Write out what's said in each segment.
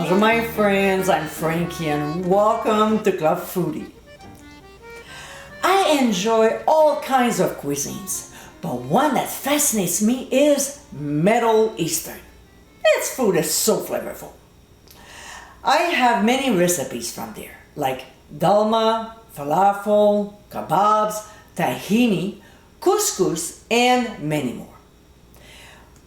Bonjour my friends, I'm Frankie and welcome to Club Foodie. I enjoy all kinds of cuisines, but one that fascinates me is Middle Eastern. Its food is so flavorful. I have many recipes from there, like dalma, falafel, kebabs, tahini, couscous, and many more.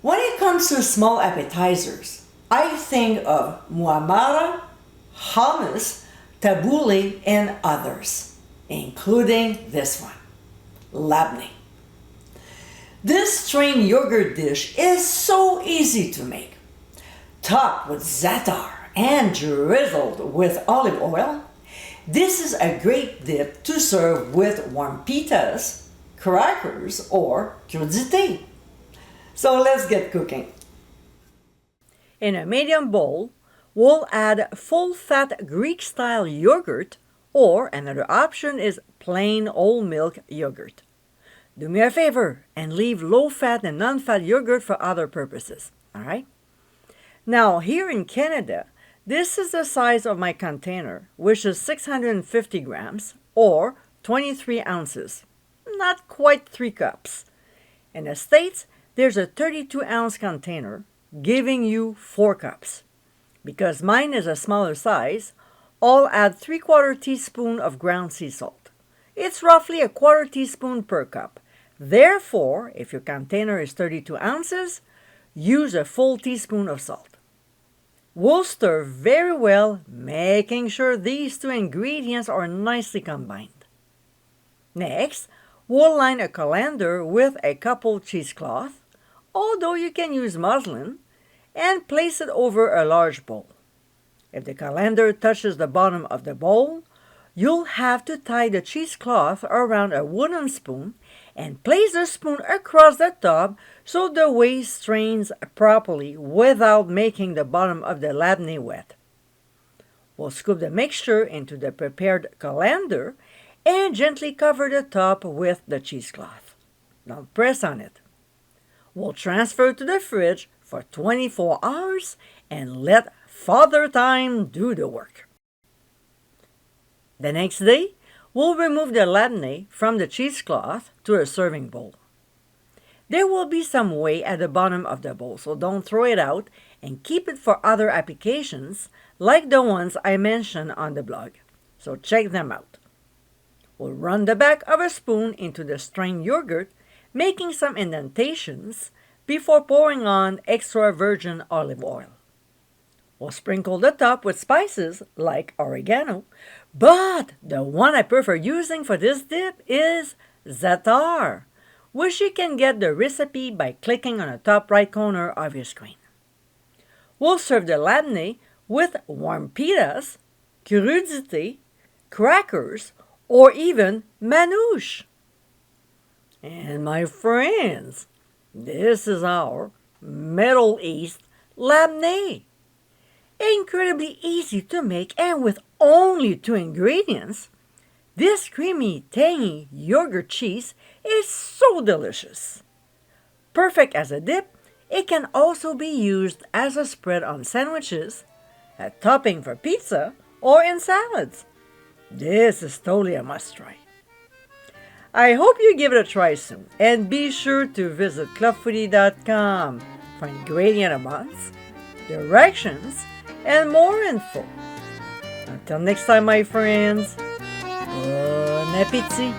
When it comes to small appetizers, I think of muamara, hummus, tabbouleh, and others, including this one, labneh. This strained yogurt dish is so easy to make. Topped with za'atar and drizzled with olive oil, this is a great dip to serve with warm pitas, crackers, or crudités. So let's get cooking. In a medium bowl, we'll add full-fat Greek-style yogurt, or another option is plain whole milk yogurt. Do me a favor and leave low-fat and non-fat yogurt for other purposes, alright? Now, here in Canada, this is the size of my container, which is 650 grams, or 23 ounces. Not quite 3 cups. In the States, there's a 32-ounce container, giving you 4 cups. Because mine is a smaller size, I'll add 3/4 teaspoon of ground sea salt. It's roughly a 1/4 teaspoon per cup. Therefore, if your container is 32 ounces, use a full teaspoon of salt. We'll stir very well, making sure these two ingredients are nicely combined. Next, we'll line a colander with a couple cheesecloth, although you can use muslin, and place it over a large bowl. If the colander touches the bottom of the bowl, you'll have to tie the cheesecloth around a wooden spoon and place the spoon across the top so the whey strains properly without making the bottom of the labneh wet. We'll scoop the mixture into the prepared colander and gently cover the top with the cheesecloth. Don't press on it. We'll transfer to the fridge for 24 hours and let Father Time do the work. The next day, we'll remove the labneh from the cheesecloth to a serving bowl. There will be some whey at the bottom of the bowl, so don't throw it out and keep it for other applications like the ones I mentioned on the blog. So check them out. We'll run the back of a spoon into the strained yogurt, making some indentations before pouring on extra virgin olive oil. We'll sprinkle the top with spices like oregano, but the one I prefer using for this dip is za'atar, which you can get the recipe by clicking on the top right corner of your screen. We'll serve the labneh with warm pitas, crudités, crackers, or even manouche. And my friends, this is our Middle East Labneh. Incredibly easy to make, and with only 2 ingredients, this creamy, tangy yogurt cheese is so delicious. Perfect as a dip, it can also be used as a spread on sandwiches, a topping for pizza, or in salads. This is totally a must-try. I hope you give it a try soon, and be sure to visit clubfoodie.com for ingredient amounts, directions, and more info. Until next time, my friends, bon appétit!